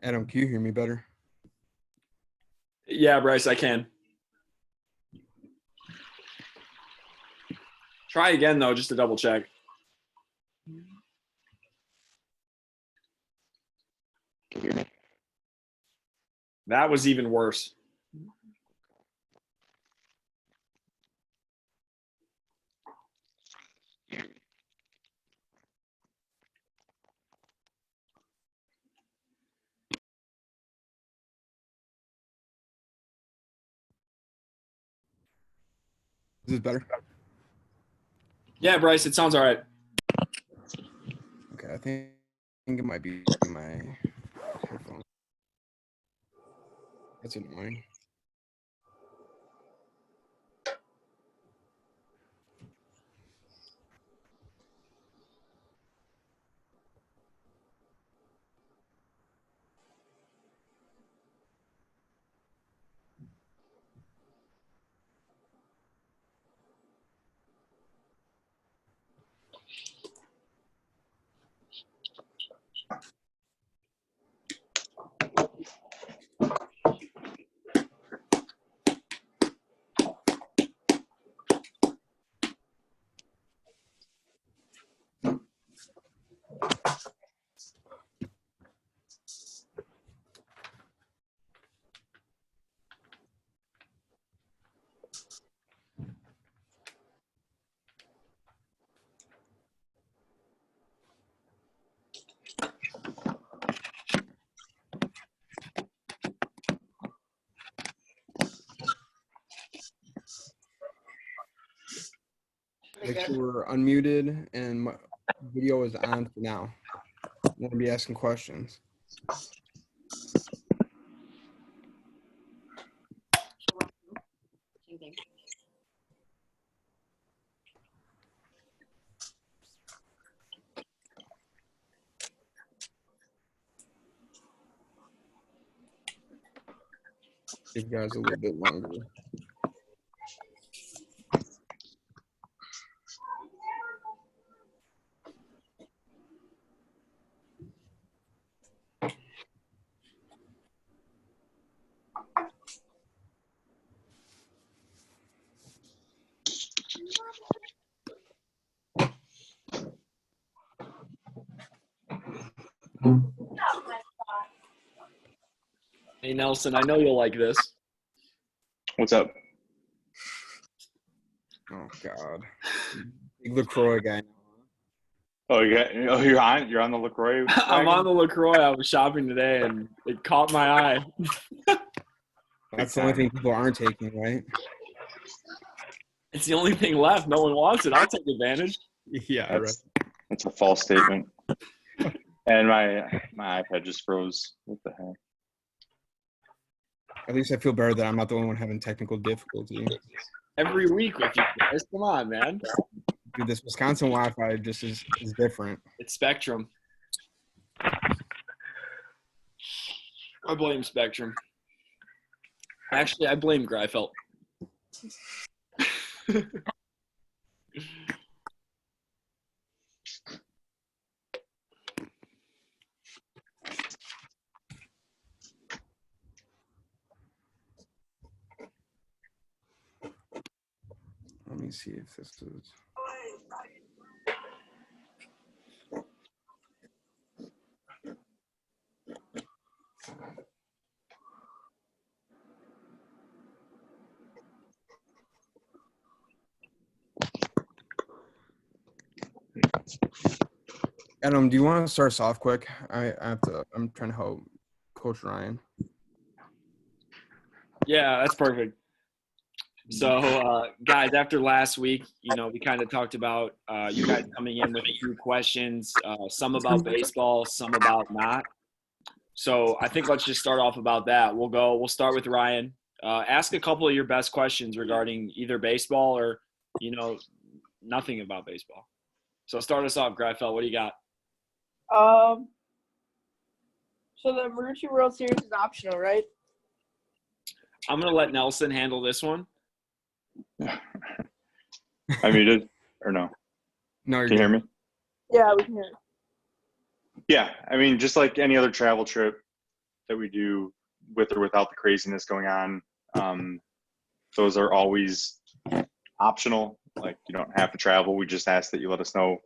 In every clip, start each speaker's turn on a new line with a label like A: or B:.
A: Adam, can you hear me better?
B: Yeah, Bryce, I can. Try again, though, just to double check. That was even worse.
A: Is this better?
B: Yeah, Bryce, it sounds all right.
A: Okay, I think it might be my headphone. That's annoying. Make sure we're unmuted and my video is on for now. I'm gonna be asking questions. Give you guys a little bit longer.
B: Hey, Nelson, I know you'll like this.
C: What's up?
A: Oh God, big LaCroix guy.
C: Oh, you're on the LaCroix.
B: I'm on the LaCroix. I was shopping today, and it caught my eye.
A: That's the only thing people aren't taking, right?
B: It's the only thing left. No one wants it. I'll take advantage.
A: Yeah, right.
C: That's a false statement. And my iPad just froze. What the heck?
A: At least I feel better that I'm not the only one having technical difficulty.
B: Every week with you guys. Come on, man.
A: Dude, this Wisconsin Wi-Fi just is different.
B: It's Spectrum. I blame Spectrum. Actually, I blame Greifeld.
A: see if this is. Adam, do you want to start us off quick? I'm trying to help Coach Ryan.
B: Yeah, that's perfect. So, guys, after last week, we kind of talked about you guys coming in with a few questions, some about baseball, some about not. So I think let's just start off about that. We'll start with Ryan. Ask a couple of your best questions regarding either baseball or, nothing about baseball. So start us off, Greifeld. What do you got?
D: So the Marucci World Series is optional, right?
B: I'm going to let Nelson handle this one.
C: I muted or no?
A: No, you're
C: Can you hear
A: good.
C: me?
D: Yeah, we can hear it.
C: Yeah, I mean, just like any other travel trip that we do with or without the craziness going on, those are always optional. Like, you don't have to travel. We just ask that you let us know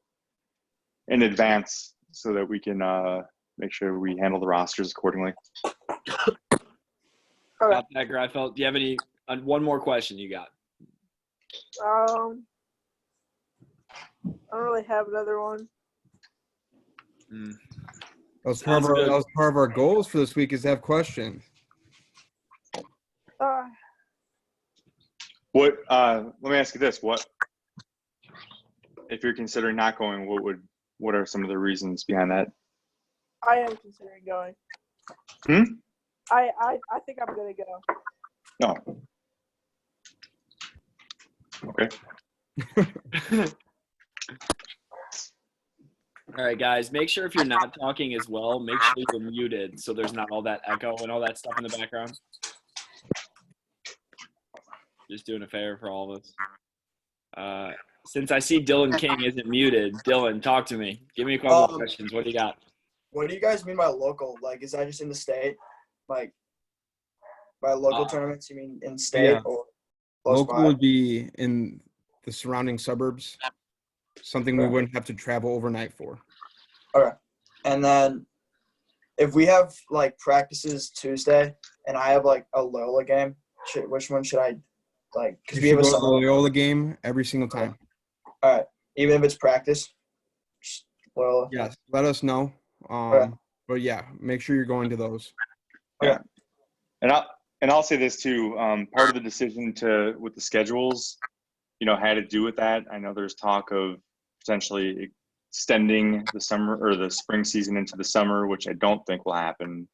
C: in advance so that we can make sure we handle the rosters accordingly.
B: Got that, Greifeld. Do you have any one more question you got?
D: I don't really have another one.
A: That was part of our goals for this week is to have questions.
C: What? Let me ask you this: What, if you're considering not going, what are some of the reasons behind that?
D: I am considering going. I think I'm gonna go.
C: No. Okay.
B: All right, guys, make sure if you're not talking as well, make sure you're muted so there's not all that echo and all that stuff in the background. Just doing a favor for all of us. Since I see Dylan King isn't muted, Dylan, talk to me. Give me a couple of questions. What do you got?
E: What do you guys mean by local? Like, is that just in the state? Like, by local tournaments, you mean in state
A: Yeah.
E: or close
A: Local
E: by?
A: would be in the surrounding suburbs, something we wouldn't have to travel overnight for.
E: Okay. And then if we have, like, practices Tuesday and I have, like, a Loyola game, which one should I, like, because
A: You
E: we
A: should
E: have a
A: go to the
E: summer.
A: Loyola game every single time.
E: All right. Even if it's practice, just Loyola.
A: Yes, let us know.
E: Okay.
A: But yeah, make sure you're going to those.
C: Yeah. And I'll say this too. Part of the decision with the schedules, had to do with that. I know there's talk of potentially extending the summer or the spring season into the summer, which I don't think will happen.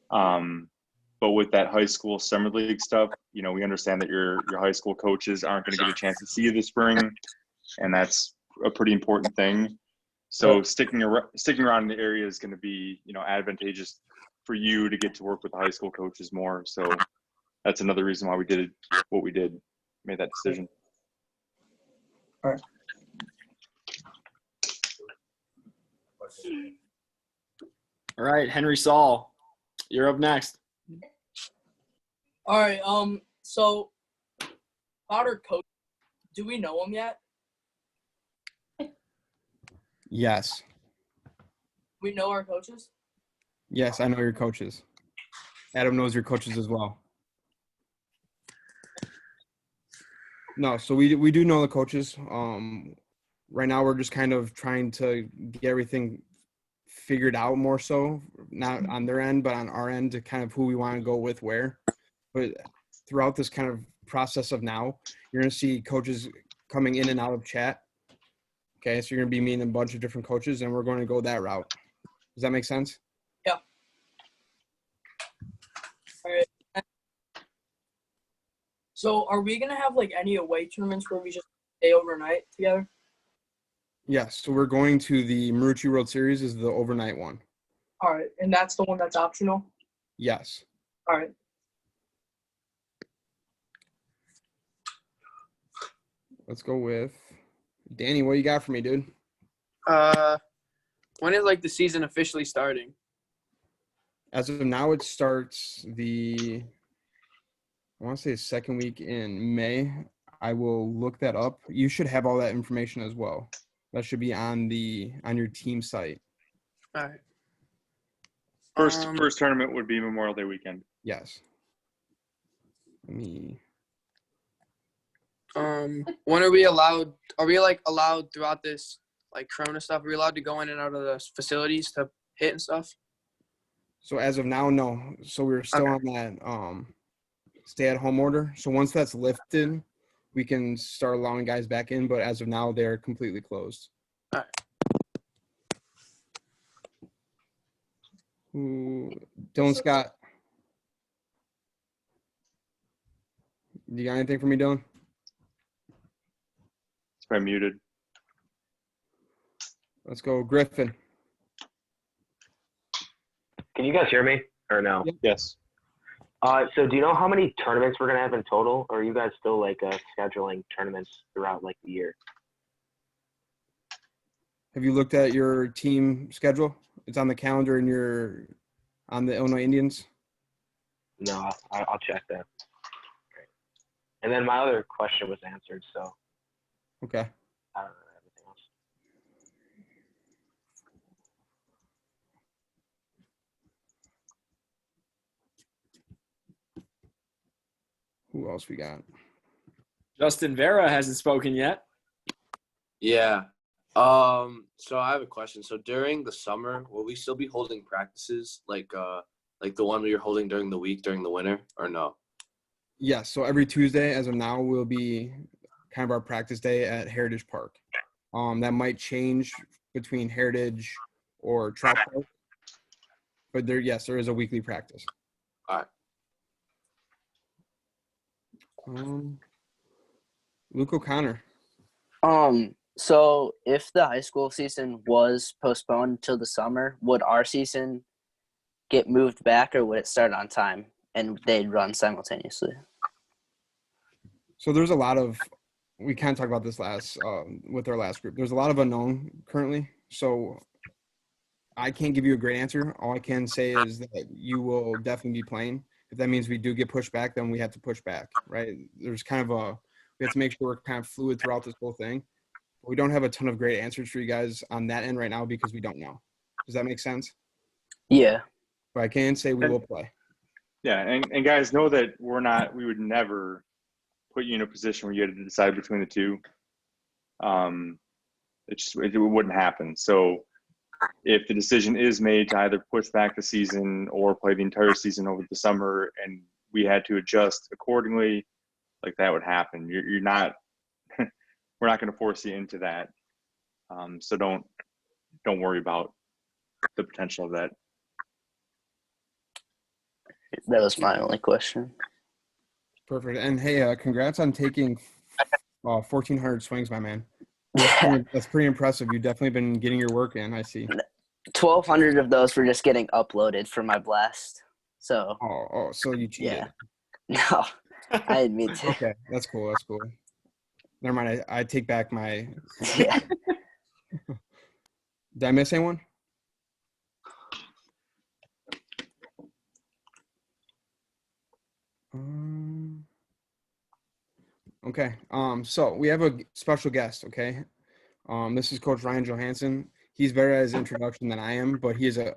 C: But with that high school summer league stuff, we understand that your high school coaches aren't going to get a chance to see you this spring, and that's a pretty important thing. So sticking around in the area is going to be, advantageous for you to get to work with the high school coaches more. So that's another reason why we did what we did, made that decision.
E: All right.
B: All right, Henry Saul, you're up next.
F: All right. So about our coach, do we know him yet?
A: Yes.
F: We know our coaches.
A: Yes, I know your coaches. Adam knows your coaches as well. No, so we do know the coaches. Right now we're just kind of trying to get everything figured out more so, not on their end, but on our end to kind of who we want to go with where. But throughout this kind of process of now, you're going to see coaches coming in and out of chat. Okay, so you're going to be meeting a bunch of different coaches, and we're going to go that route. Does that make sense?
F: Yeah. All right. So are we gonna have like any away tournaments where we just stay overnight together?
A: Yes. So we're going to the Marucci World Series is the overnight one.
F: All right, and that's the one that's optional.
A: Yes.
F: All right.
A: Let's go with Danny. What you got for me, dude?
G: When is like the season officially starting?
A: As of now, it starts I want to say second week in May. I will look that up. You should have all that information as well. That should be on your team site.
G: All right.
C: First tournament would be Memorial Day weekend.
A: Yes. Let me.
G: When are we allowed? Are we like allowed throughout this like Corona stuff? Are we allowed to go in and out of the facilities to hit and stuff?
A: So as of now, no. So we're still on that stay-at-home order. So once that's lifted, we can start allowing guys back in. But as of now, they're completely closed.
G: All right.
A: Dylan Scott. You got anything for me, Dylan?
C: It's probably muted.
A: Let's go, Griffin.
H: Can you guys hear me or no?
C: Yes.
H: So do you know how many tournaments we're gonna have in total, or are you guys still like scheduling tournaments throughout like the year?
A: Have you looked at your team schedule? It's on the calendar and on the Illinois Indians.
H: No, I'll check that. Great. And then my other question was answered, so
A: Okay.
H: I don't know everything else.
A: Who else we got?
B: Justin Vera hasn't spoken yet.
I: Yeah. So I have a question. So during the summer, will we still be holding practices like the one we were holding during the week during the winter, or no?
A: Yes. So every Tuesday, as of now, will be kind of our practice day at Heritage Park. That might change between Heritage or Trout Park, but there is a weekly practice.
I: All right.
A: Luke O'Connor.
J: So if the high school season was postponed till the summer, would our season get moved back, or would it start on time and they'd run simultaneously?
A: So there's a lot of, we kind of talked about this with our last group. There's a lot of unknown currently. So I can't give you a great answer. All I can say is that you will definitely be playing. If that means we do get pushed back, then we have to push back, right? There's kind of we have to make sure we're kind of fluid throughout this whole thing. We don't have a ton of great answers for you guys on that end right now because we don't know. Does that make sense?
J: Yeah.
A: But I can say we will play.
C: Yeah, and guys, know that we would never put you in a position where you had to decide between the two. It wouldn't happen. So if the decision is made to either push back the season or play the entire season over the summer and we had to adjust accordingly, like that would happen. You're not we're not going to force you into that. So don't worry about the potential of that.
J: That was my only question.
A: Perfect. And hey, congrats on taking 1,400 swings, my man. That's pretty impressive. You've definitely been getting your work in, I see.
J: 1,200 of those were just getting uploaded for my blast. So.
A: Oh, so you cheated.
J: Yeah. No, I didn't mean to.
A: Okay, that's cool. Never mind. I take back my.
J: Yeah.
A: Did I miss anyone? Okay. So we have a special guest. Okay. This is Coach Ryan Johansson. He's better at his introduction than I am, but he is a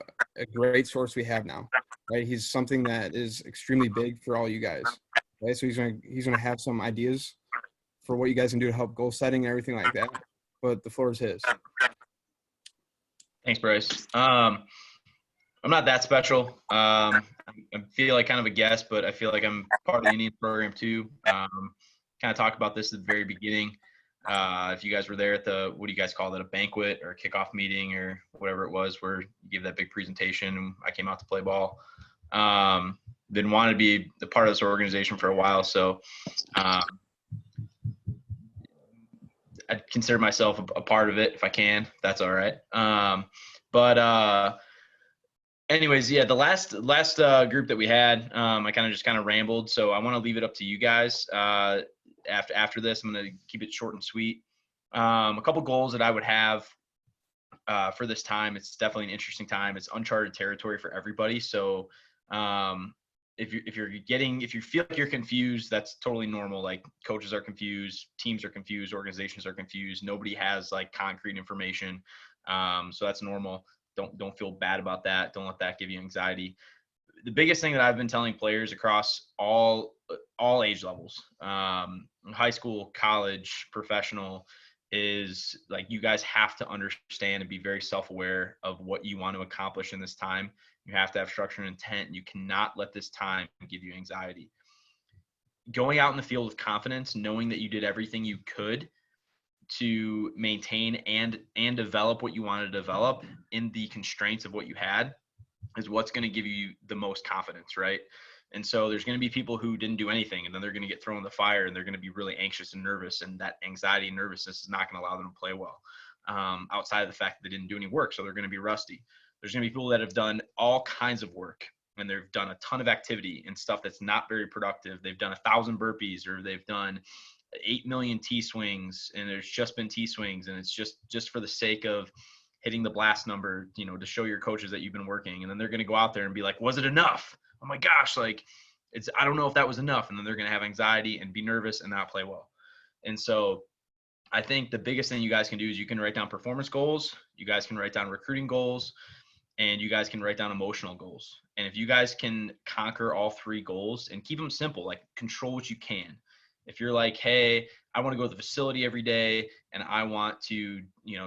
A: great source we have now. Right. He's something that is extremely big for all you guys. Right. So he's gonna have some ideas for what you guys can do to help goal setting and everything like that. But the floor is his.
K: Thanks, Bryce. I'm not that special. I feel like kind of a guest, but I feel like I'm part of the Indian program too. Kind of talked about this at the very beginning. If you guys were there at what do you guys call it, a banquet or a kickoff meeting or whatever it was, where you gave that big presentation and I came out to play ball. Been wanting to be a part of this organization for a while, so I'd consider myself a part of it if I can. That's all right. But anyways, yeah, the last group that we had, I just kind of rambled. So I want to leave it up to you guys. After this, I'm going to keep it short and sweet. A couple goals that I would have for this time. It's definitely an interesting time. It's uncharted territory for everybody. So if you feel like you're confused, that's totally normal. Like coaches are confused, teams are confused, organizations are confused. Nobody has like concrete information. So that's normal. Don't feel bad about that. Don't let that give you anxiety. The biggest thing that I've been telling players across all age levels, high school, college, professional, is like you guys have to understand and be very self-aware of what you want to accomplish in this time. You have to have structure and intent. You cannot let this time give you anxiety. Going out in the field with confidence, knowing that you did everything you could to maintain and develop what you wanted to develop in the constraints of what you had, is what's going to give you the most confidence, right? And so there's going to be people who didn't do anything, and then they're going to get thrown in the fire, and they're going to be really anxious and nervous, and that anxiety and nervousness is not going to allow them to play well, outside of the fact that they didn't do any work, so they're going to be rusty. There's going to be people that have done all kinds of work, and they've done a ton of activity and stuff that's not very productive. They've done 1,000 burpees, or they've done 8 million T-swings, and there's just been T-swings, and it's just for the sake of hitting the blast number, to show your coaches that you've been working. And then they're going to go out there and be like, was it enough? Oh my gosh, like I don't know if that was enough. And then they're going to have anxiety and be nervous and not play well. And so I think the biggest thing you guys can do is you can write down performance goals. You guys can write down recruiting goals, and you guys can write down emotional goals. And if you guys can conquer all 3 goals and keep them simple, like control what you can. If you're like, hey, I want to go to the facility every day, and I want to,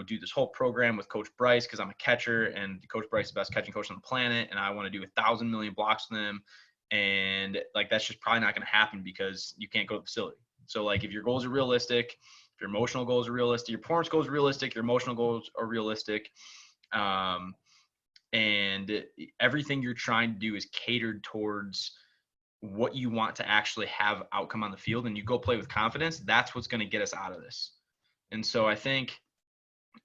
K: do this whole program with Coach Bryce because I'm a catcher, and Coach Bryce is the best catching coach on the planet, and I want to do 1,000 million blocks with them, and like that's just probably not going to happen because you can't go to the facility. So like if your goals are realistic, if your emotional goals are realistic, your performance goals are realistic, your emotional goals are realistic, and everything you're trying to do is catered towards what you want to actually have outcome on the field, and you go play with confidence, that's what's going to get us out of this. And so I think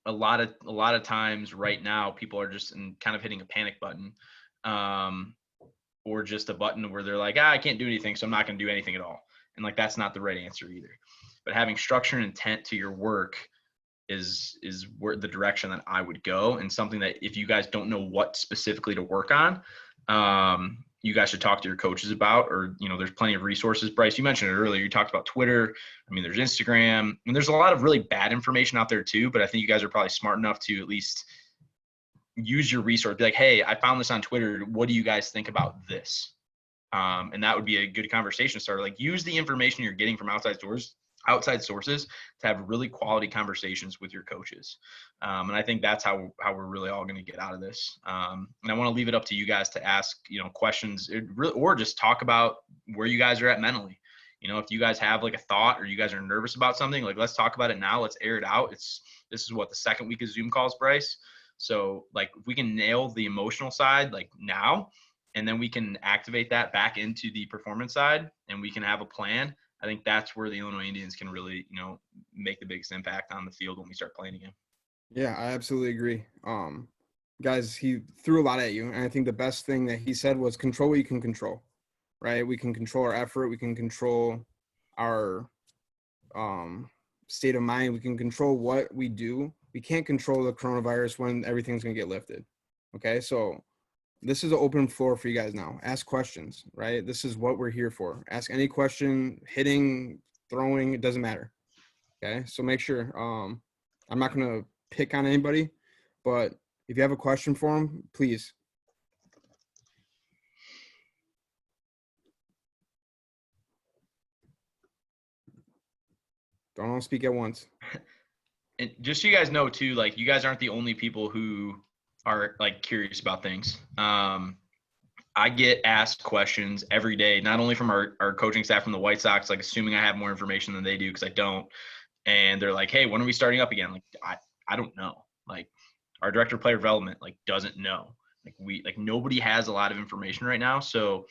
K: a lot of times right now, people are just kind of hitting a panic button, or just a button where they're like, I can't do anything, so I'm not going to do anything at all. And like, that's not the right answer either. But having structure and intent to your work is where the direction that I would go, and something that if you guys don't know what specifically to work on, you guys should talk to your coaches about, or, there's plenty of resources. Bryce, you mentioned it earlier. You talked about Twitter. I mean, there's Instagram, and there's a lot of really bad information out there too, but I think you guys are probably smart enough to at least use your resource. Be like, hey, I found this on Twitter. What do you guys think about this? And that would be a good conversation starter. Like, use the information you're getting from outside sources to have really quality conversations with your coaches. And I think that's how we're really all going to get out of this. And I want to leave it up to you guys to ask, questions, or just talk about where you guys are at mentally. If you guys have like a thought, or you guys are nervous about something, like, let's talk about it now. Let's air it out. This is what, the second week of Zoom calls, Bryce. So like, if we can nail the emotional side, like now, and then we can activate that back into the performance side, and we can have a plan, I think that's where the Illinois Indians can really, make the biggest impact on the field when we start playing again.
A: Yeah, I absolutely agree. Guys, he threw a lot at you, and I think the best thing that he said was control what you can control, right? We can control our effort. We can control our state of mind. We can control what we do. We can't control the coronavirus when everything's going to get lifted. Okay, so this is an open floor for you guys now. Ask questions, right? This is what we're here for. Ask any question, hitting, throwing, it doesn't matter. Okay, so make sure. I'm not going to pick on anybody, but if you have a question for them, please. Don't all speak at once.
K: And just so you guys know too, like, you guys aren't the only people who are like curious about things. I get asked questions every day, not only from our coaching staff from the White Sox, like assuming I have more information than they do, because I don't. And they're like, hey, when are we starting up again? Like, I don't know. Like, our director of player development, like, doesn't know. Like, nobody has a lot of information right now. So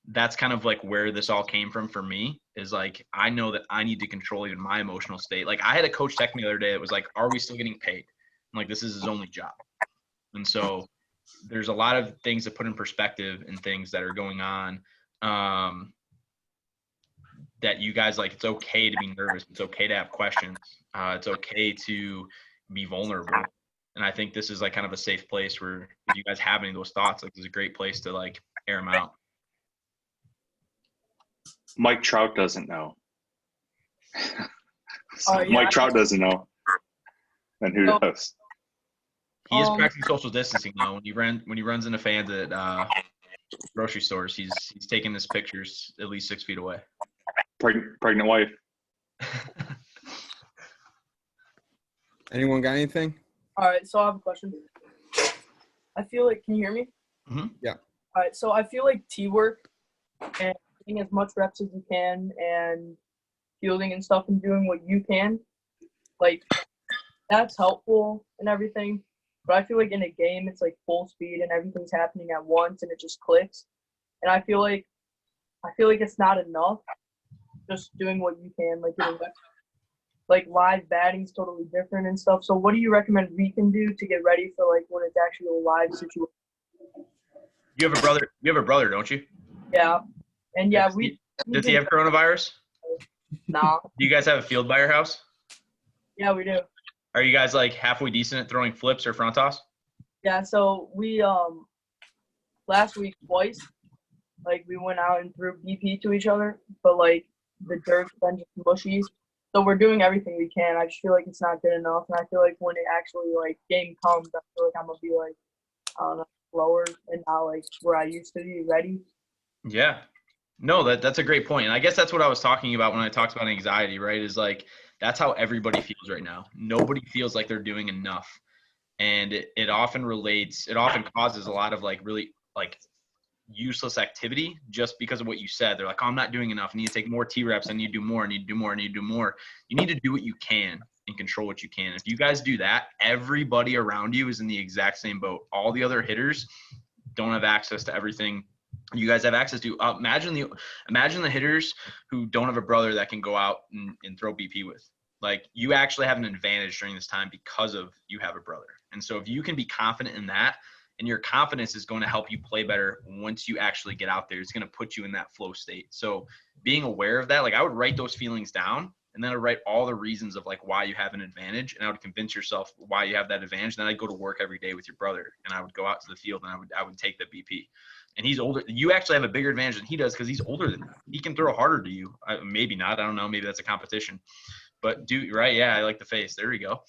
K: that's kind of like where this all came from for me, is like, I know that I need to control even my emotional state. Like, I had a coach text me the other day that was like, are we still getting paid? I'm like, this is his only job. And so there's a lot of things to put in perspective and things that are going on, that you guys, like, it's okay to be nervous. It's okay to have questions. It's okay to be vulnerable. And I think this is like kind of a safe place where if you guys have any of those thoughts, like, this is a great place to like air them out.
C: Mike Trout doesn't know.
F: Yeah,
C: Mike Trout doesn't know. Then who does?
K: He is practicing social distancing though. When he runs into fans at grocery stores, he's taking his pictures at least 6 feet away.
C: Pregnant wife.
A: Anyone got anything?
F: All right, so I have a question. I feel like, can you hear me?
K: Mm-hmm.
A: Yeah.
F: All right, so I feel like T-work and getting as much reps as you can and fielding and stuff and doing what you can, like, that's helpful and everything. But I feel like in a game, it's like full speed and everything's happening at once and it just clicks. And I feel like it's not enough just doing what you can, like getting reps. Like live batting's totally different and stuff. So what do you recommend we can do to get ready for like when it's actually a live situation?
K: You have a brother, don't you?
F: Yeah. And yeah,
K: Does he have coronavirus?
F: Nah.
K: Do you guys have a field by your house?
F: Yeah, we do.
K: Are you guys like halfway decent at throwing flips or front toss?
F: Yeah, so we last week twice, like we went out and threw BP to each other, but like the dirt's been just mushy. So we're doing everything we can. I just feel like it's not good enough, and I feel like when it actually like game comes, I feel like I'm gonna be like, I don't know, slower and not like where I used to be ready.
K: Yeah. No, that's a great point. And I guess that's what I was talking about when I talked about anxiety, right? Is like that's how everybody feels right now. Nobody feels like they're doing enough. And it often causes a lot of like really like useless activity just because of what you said. They're like, oh, I'm not doing enough. I need to take more T reps. I need to do more. I need to do more. I need to do more. You need to do what you can and control what you can. If you guys do that, everybody around you is in the exact same boat. All the other hitters don't have access to everything you guys have access to. Imagine the hitters who don't have a brother that can go out and throw BP with. Like you actually have an advantage during this time because of you have a brother. And so if you can be confident in that, and your confidence is going to help you play better once you actually get out there. It's going to put you in that flow state. So being aware of that, like I would write those feelings down and then I'd write all the reasons of like why you have an advantage, and I would convince yourself why you have that advantage. Then I'd go to work every day with your brother and I would go out to the field and I would take the BP. And he's older. You actually have a bigger advantage than he does because he's older than you. He can throw harder to you. Maybe not. I don't know. Maybe that's a competition. But right? Yeah, I like the face. There we go.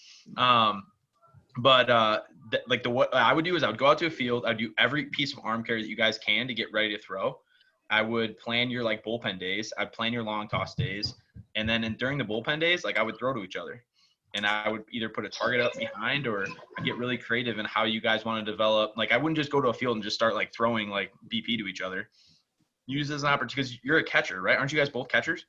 K: But what I would do is I would go out to a field. I'd do every piece of arm care that you guys can to get ready to throw. I would plan your like bullpen days. I'd plan your long toss days. And then during the bullpen days, like I would throw to each other. And I would either put a target up behind or I'd get really creative in how you guys want to develop. Like I wouldn't just go to a field and just start like throwing like BP to each other. Use it as an opportunity because you're a catcher, right? Aren't you guys both catchers?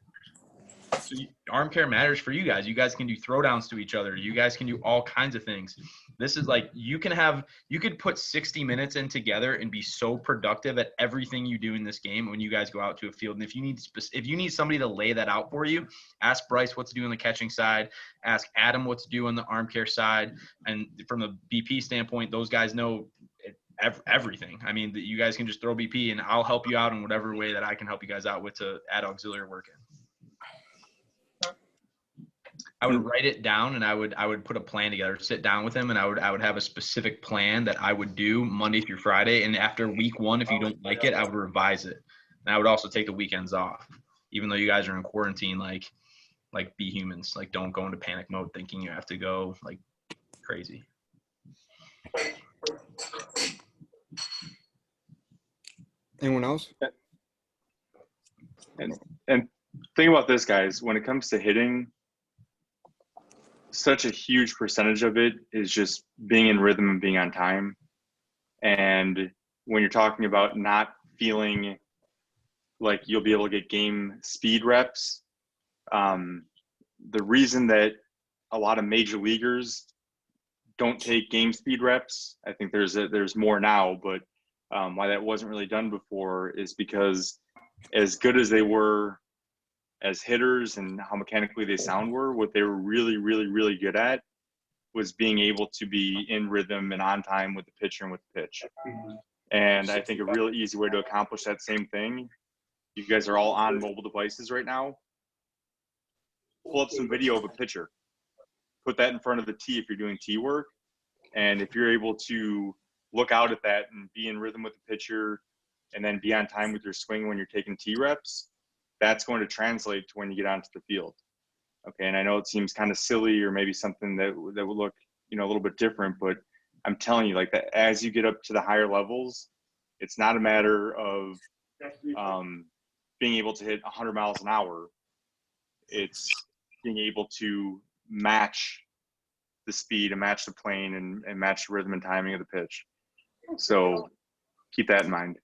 K: So arm care matters for you guys. You guys can do throwdowns to each other. You guys can do all kinds of things. This is like you could put 60 minutes in together and be so productive at everything you do in this game when you guys go out to a field. And if you need somebody to lay that out for you, ask Bryce what to do on the catching side, ask Adam what to do on the arm care side. And from the BP standpoint, those guys know everything. I mean, you guys can just throw BP and I'll help you out in whatever way that I can help you guys out with to add auxiliary work in. I would write it down and I would put a plan together, sit down with him, and I would have a specific plan that I would do Monday through Friday. And after week 1, if you don't like it, I would revise it. And I would also take the weekends off, even though you guys are in quarantine. Like be humans. Like don't go into panic mode thinking you have to go like crazy.
A: Anyone else?
C: And think about this, guys. When it comes to hitting, such a huge percentage of it is just being in rhythm and being on time. And when you're talking about not feeling like you'll be able to get game speed reps, the reason that a lot of major leaguers don't take game speed reps, I think there's more now, but why that wasn't really done before is because as good as they were as hitters and how mechanically they sound were, what they were really, really, really good at was being able to be in rhythm and on time with the pitcher and with the pitch. And I think a really easy way to accomplish that same thing, you guys are all on mobile devices right now, pull up some video of a pitcher, put that in front of the tee if you're doing tee work. And if you're able to look out at that and be in rhythm with the pitcher and then be on time with your swing when you're taking tee reps, that's going to translate to when you get onto the field. Okay, and I know it seems kind of silly or maybe something that would look, a little bit different, but I'm telling you, like, that as you get up to the higher levels, it's not a matter of being able to hit 100 miles an hour. It's being able to match the speed and match the plane and match the rhythm and timing of the pitch. So keep that in mind.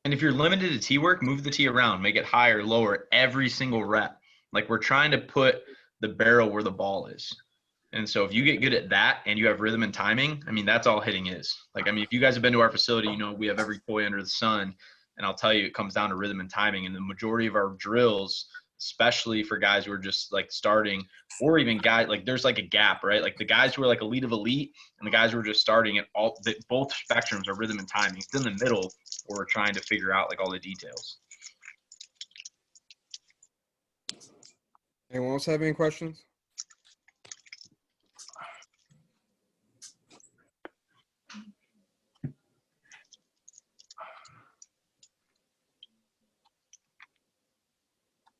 K: And if you're limited to tee work, move the tee around, make it higher, lower every single rep. Like, we're trying to put the barrel where the ball is. And so if you get good at that and you have rhythm and timing, I mean, that's all hitting is. Like, I mean, if you guys have been to our facility, we have every toy under the sun. And I'll tell you, it comes down to rhythm and timing. And the majority of our drills, especially for guys who are just like starting, or even guys, like, there's like a gap, right? Like, the guys who are like elite of elite and the guys who are just starting at both spectrums are rhythm and timing. It's in the middle where we're trying to figure out like all the details.
A: Anyone else have any questions?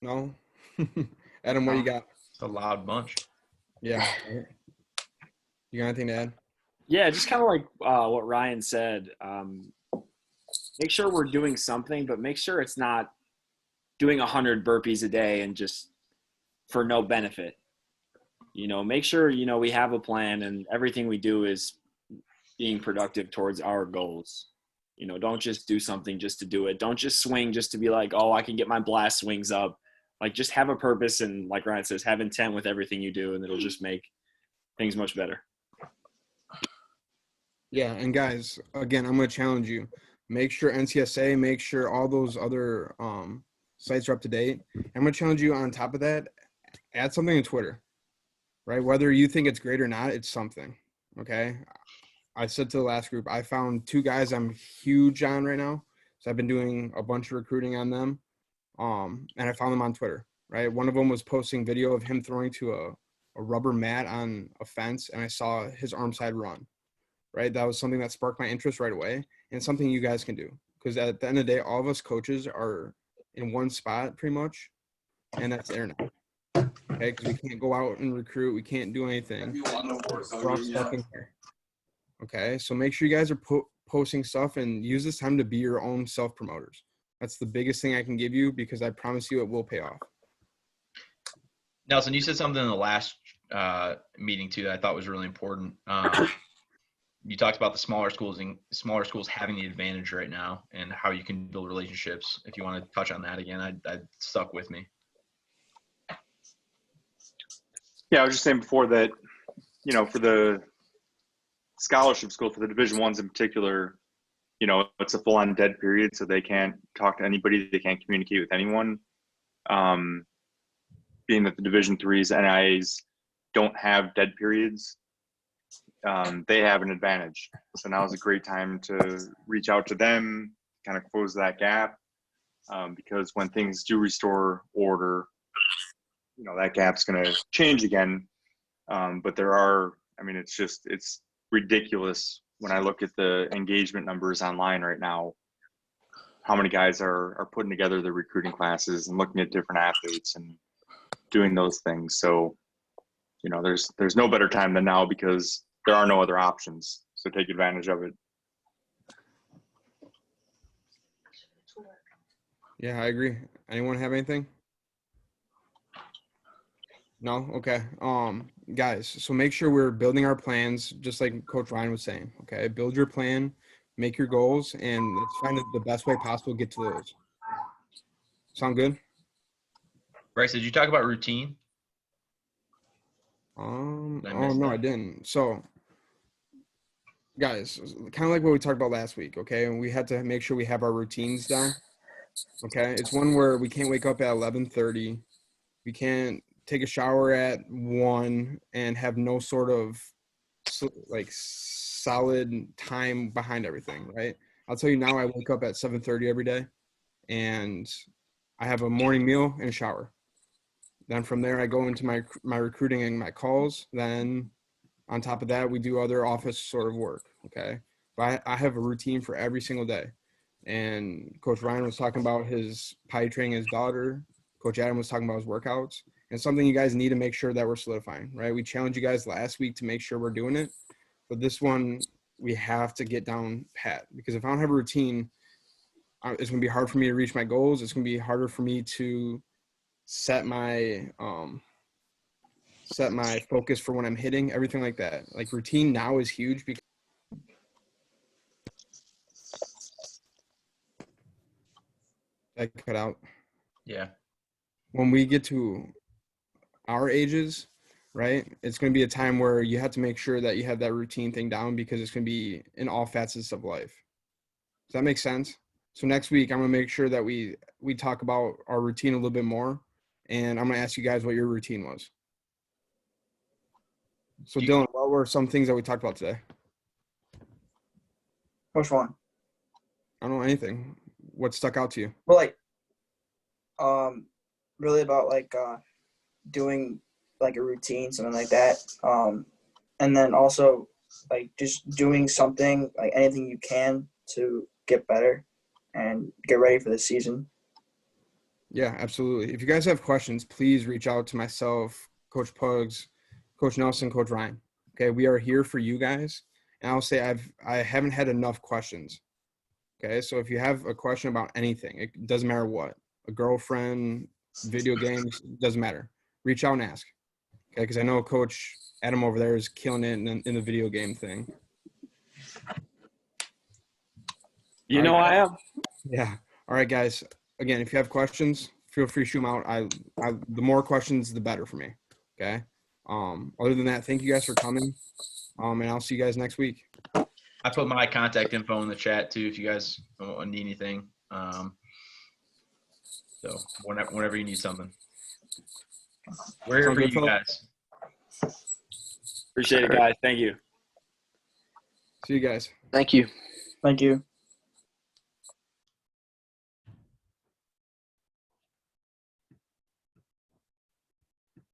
A: No? Adam, what do you got?
K: It's a loud bunch.
A: Yeah. You got anything to add?
B: Yeah, just kind of like what Ryan said. Make sure we're doing something, but make sure it's not doing 100 burpees a day and just for no benefit. Make sure, we have a plan and everything we do is being productive towards our goals. Don't just do something just to do it. Don't just swing just to be like, oh, I can get my blast swings up. Like, just have a purpose and, like Ryan says, have intent with everything you do, and it'll just make things much better.
A: Yeah, and guys, again, I'm going to challenge you. Make sure NCSA, make sure all those other sites are up to date. I'm going to challenge you on top of that, add something to Twitter, right? Whether you think it's great or not, it's something, okay? I said to the last group, I found 2 guys I'm huge on right now. So I've been doing a bunch of recruiting on them. And I found them on Twitter, right? One of them was posting video of him throwing to a rubber mat on a fence, and I saw his arm side run, right? That was something that sparked my interest right away, and something you guys can do. Because at the end of the day, all of us coaches are in one spot pretty much, and that's there now. Okay, because we can't go out and recruit. We can't do anything. We're all stuck in here. Okay, so make sure you guys are posting stuff and use this time to be your own self-promoters. That's the biggest thing I can give you, because I promise you it will pay off.
K: Nelson, you said something in the last meeting too that I thought was really important. You talked about the smaller schools having the advantage right now and how you can build relationships. If you want to touch on that again, I stuck with me.
C: Yeah, I was just saying before that, for the scholarship school, for the Division I's in particular, it's a full-on dead period, so they can't talk to anybody. They can't communicate with anyone. Being that the Division III's, NIAs don't have dead periods, they have an advantage. So now is a great time to reach out to them, kind of close that gap, because when things do restore order, that gap's going to change again. But it's ridiculous when I look at the engagement numbers online right now, how many guys are putting together the recruiting classes and looking at different athletes and doing those things. So, there's no better time than now, because there are no other options. So take advantage of it.
A: Yeah, I agree. Anyone have anything? No? Okay. Guys, so make sure we're building our plans, just like Coach Ryan was saying, okay? Build your plan, make your goals, and let's find the best way possible to get to those. Sound good?
K: Bryce, did you talk about routine?
A: No, I didn't. So, guys, kind of like what we talked about last week, okay? And we had to make sure we have our routines down, okay? It's one where we can't wake up at 11:30. We can't take a shower at 1 and have no sort of like solid time behind everything, right? I'll tell you now, I wake up at 7:30 every day, and I have a morning meal and a shower. Then from there, I go into my recruiting and my calls. Then on top of that, we do other office sort of work, okay? But I have a routine for every single day. and Coach Ryan was talking about his potty training his daughter. Coach Adam was talking about his workouts, and something you guys need to make sure that we're solidifying, right? We challenged you guys last week to make sure we're doing it, but this one we have to get down pat, because if I don't have a routine, it's going to be hard for me to reach my goals. It's going to be harder for me to set my focus for when I'm hitting, everything like that. Like, routine now is huge because I cut out.
K: Yeah.
A: When we get to our ages, right, it's going to be a time where you have to make sure that you have that routine thing down, because it's going to be in all facets of life. Does that make sense? So next week, I'm going to make sure that we talk about our routine a little bit more, and I'm going to ask you guys what your routine was. So Dylan, what were some things that we talked about today?
E: Which one?
A: I don't know, anything. What stuck out to you?
E: Well, like, really about like doing like a routine, something like that. And then also like just doing something, like anything you can to get better and get ready for the season.
A: Yeah, absolutely. If you guys have questions, please reach out to myself, Coach Pugs, Coach Nelson, Coach Ryan. Okay, we are here for you guys. And I'll say I haven't had enough questions. Okay, so if you have a question about anything, it doesn't matter what, a girlfriend, video games, doesn't matter. Reach out and ask. Okay, because I know Coach Adam over there is killing it in the video game thing.
B: You know I am.
A: Yeah. All right, guys. Again, if you have questions, feel free to shoot them out. The more questions, the better for me. Okay. Other than that, thank you guys for coming. And I'll see you guys next week.
K: I put my contact info in the chat too if you guys need anything. So whenever you need something, we're here for you guys.
B: Appreciate it, guys. Thank you.
A: See you guys.
J: Thank you.
E: Thank you.